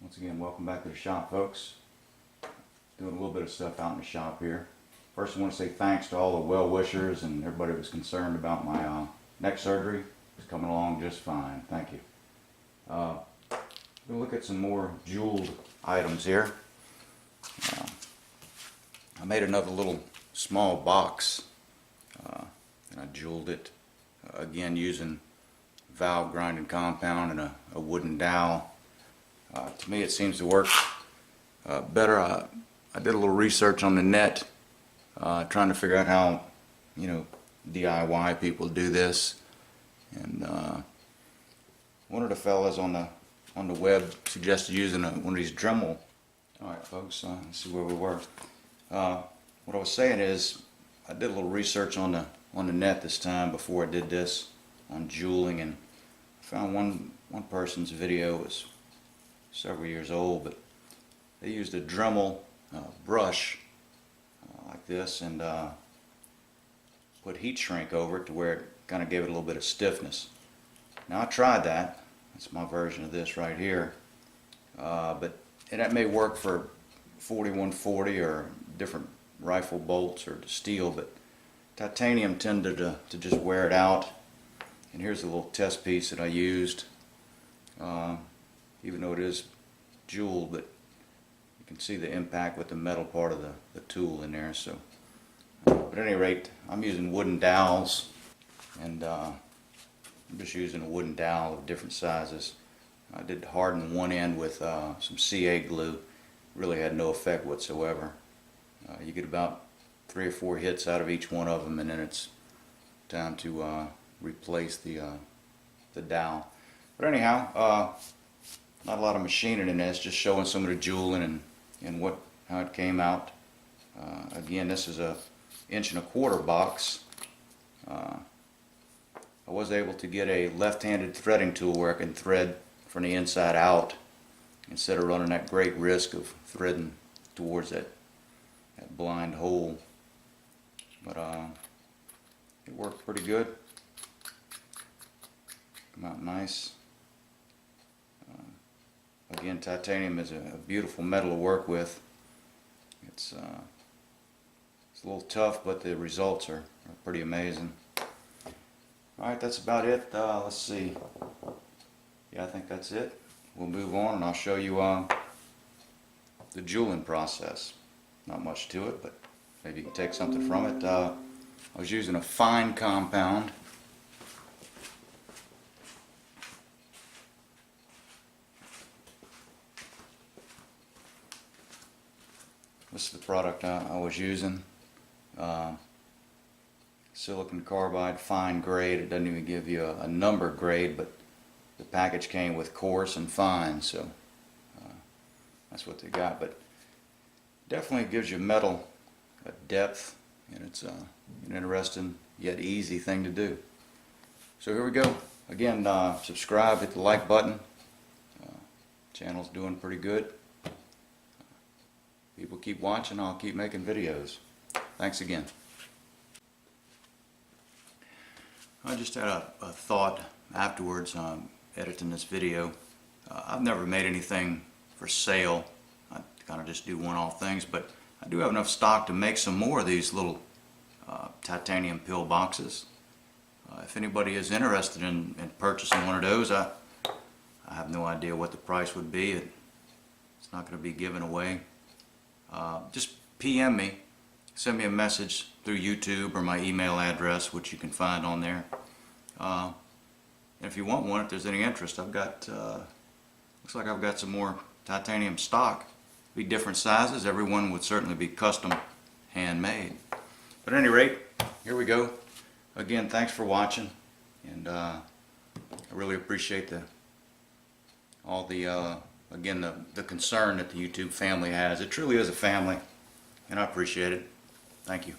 Once again, welcome back to the shop, folks. Doing a little bit of stuff out in the shop here. First, I want to say thanks to all the well-wishers and everybody who was concerned about my neck surgery. It's coming along just fine. Thank you. We'll look at some more jeweled items here. I made another little small box and I jeweled it again using valve grinding compound and a wooden dowel. To me, it seems to work better. I did a little research on the net, trying to figure out how, DIY people do this, and one of the fellas on the web suggested using one of these Dremel. All right, folks, let's see where we were. What I was saying is, I did a little research on the net this time before I did this on jeweling, and I found one person's video. It was several years old, but they used a Dremel brush like this and put heat shrink over it to where it kind of gave it a little bit of stiffness. Now I tried that. That's my version of this right here, and that may work for 4140 or different rifle bolts or steel, but titanium tended to just wear it out. And here's a little test piece that I used, even though it is jeweled, but you can see the impact with the metal part of the tool in there. So, but at any rate, I'm using wooden dowels, and I'm just using a wooden dowel of different sizes. I did harden one end with some CA glue. Really had no effect whatsoever. You get about 3 or 4 hits out of each one of them, and then it's time to replace the dowel. But anyhow, not a lot of machining in this, just showing some of the jeweling and how it came out. Again, this is a 1.25 inch box. I was able to get a left-handed threading tool where I can thread from the inside out instead of running that great risk of threading towards that blind hole. But it worked pretty good. Come out nice. Again, titanium is a beautiful metal to work with. It's a little tough, but the results are pretty amazing. Alright, that's about it. Let's see. Yeah, I think that's it. We'll move on and I'll show you the jeweling process. Not much to it, but maybe you can take something from it. I was using a fine compound. This is the product I was using. Silicon carbide, fine grade. It doesn't even give you a number grade, but the package came with coarse and fine, so that's what they got. But definitely gives you metal a depth, and it's an interesting yet easy thing to do. So here we go. Again, subscribe, hit the like button. Channel's doing pretty good. People keep watching, I'll keep making videos. Thanks again. I just had a thought afterwards editing this video. I've never made anything for sale. I kind of just do one-off things, but I do have enough stock to make some more of these little titanium pill boxes. If anybody is interested in purchasing one of those, I have no idea what the price would be. It's not going to be given away. Just PM me, send me a message through YouTube or my email address, which you can find on there. And if you want one, if there's any interest, I've got, looks like I've got some more titanium stock. Be different sizes. Everyone would certainly be custom handmade. But at any rate, here we go. Again, thanks for watching, and I really appreciate again, the concern that the YouTube family has. It truly is a family, and I appreciate it. Thank you.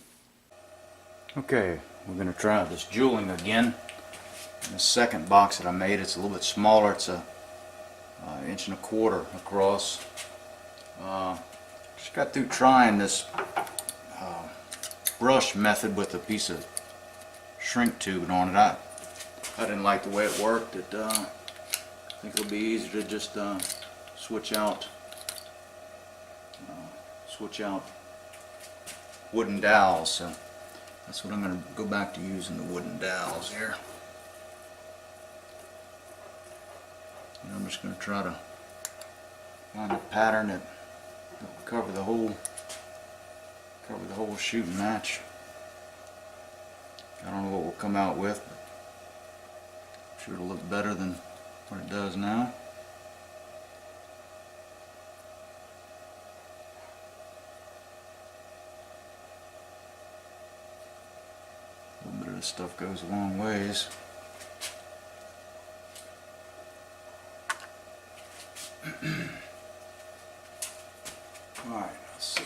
Okay, we're going to try this jeweling again. In the second box that I made, it's a little bit smaller. It's a 1.25 inches across. Just got through trying this brush method with a piece of shrink tube on it. I didn't like the way it worked. I think it'll be easier to just switch out wooden dowels, so that's what I'm going to go back to, using the wooden dowels here. And I'm just going to try to find a pattern that will cover the whole shooting match. I don't know what we'll come out with, but I'm sure it'll look better than what it does now. A little bit of this stuff goes a long ways. Alright, let's see.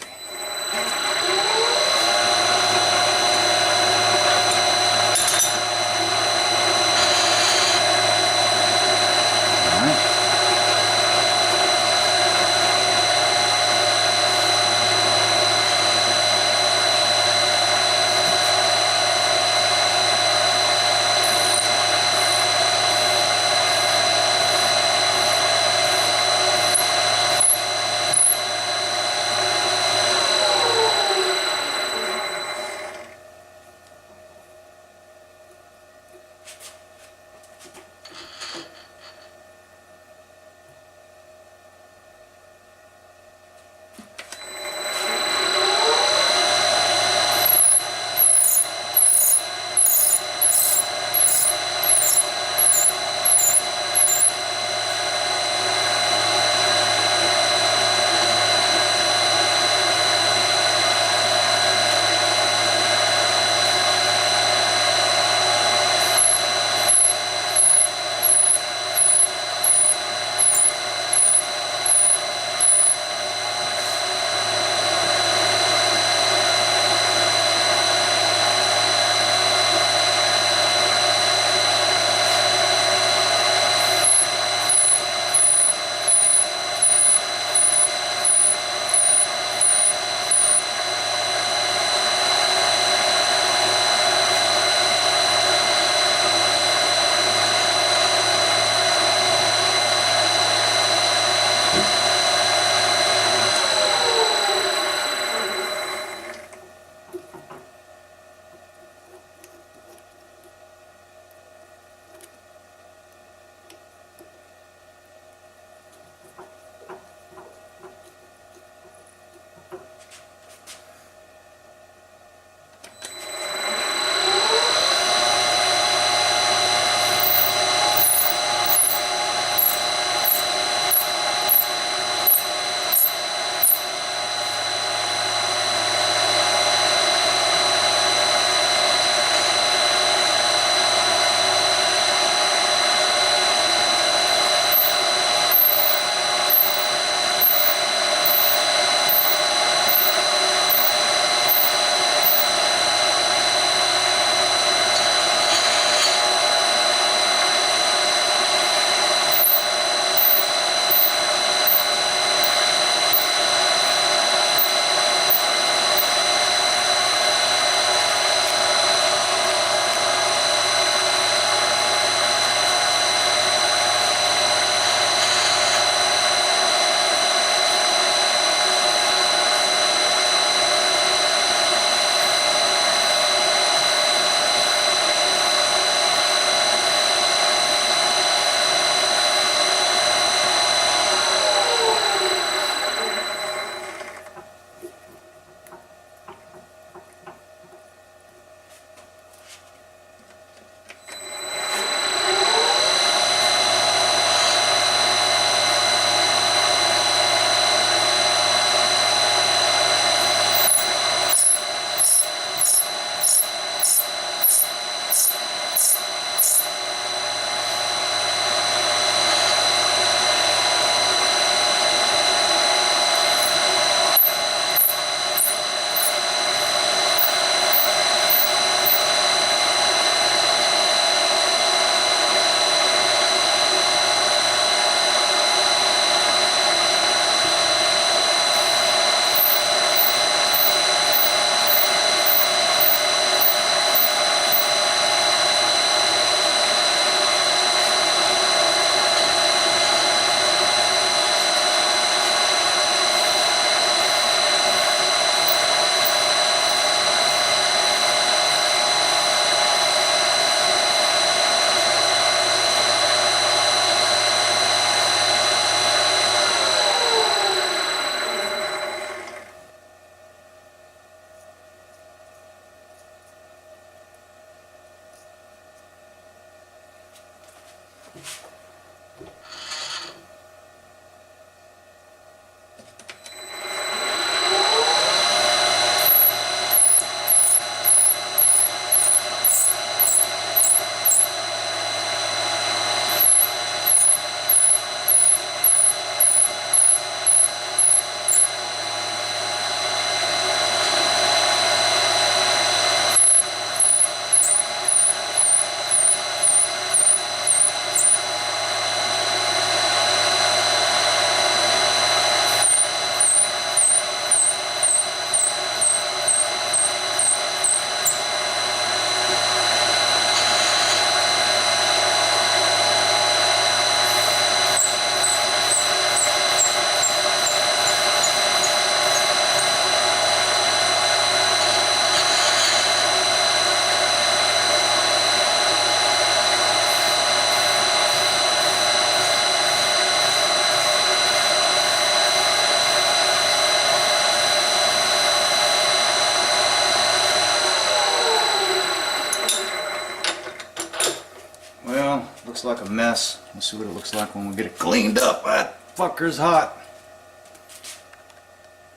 looks like a mess. Let's see what it looks like when we get it cleaned up. That fucker's hot.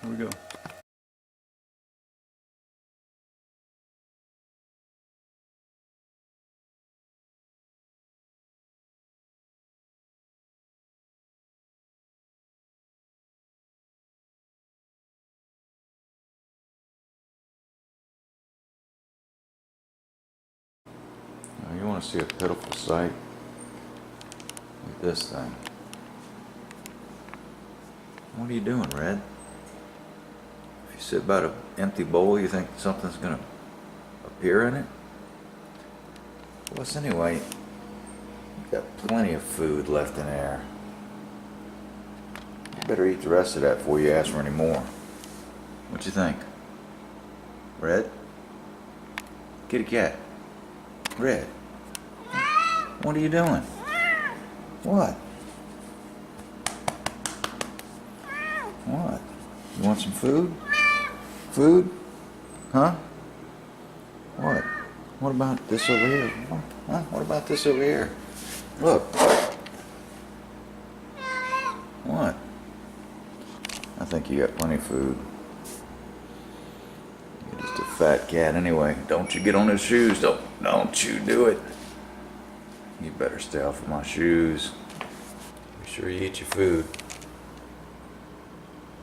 Here we go. Now you want to see a pitiful sight? Look at this thing. What are you doing, Red? If you sit by an empty bowl, you think something's gonna appear in it? Plus, anyway, you've got plenty of food left in there. You better eat the rest of that before you ask for any more. What you think? Red? Kitty cat. Red. What are you doing? What? What? You want some food? Food? Huh? What? What about this over here? Huh? What about this over here? Look. What? I think you got plenty of food. You're just a fat cat anyway. Don't you get on his shoes. Don't you do it. You better stay off of my shoes. Be sure you eat your food.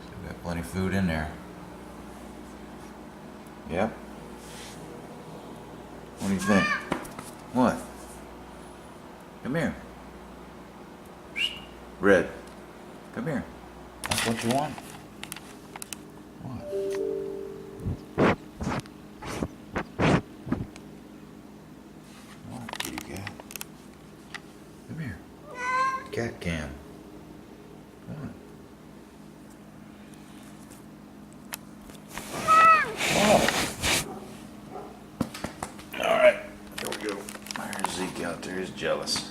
Still got plenty of food in there. Yep. What do you think? What? Come here. Red. Come here. That's what you want. What? What, kitty cat? Come here. Cat can. What? Alright, here we go. There's Zeke out there, he's jealous.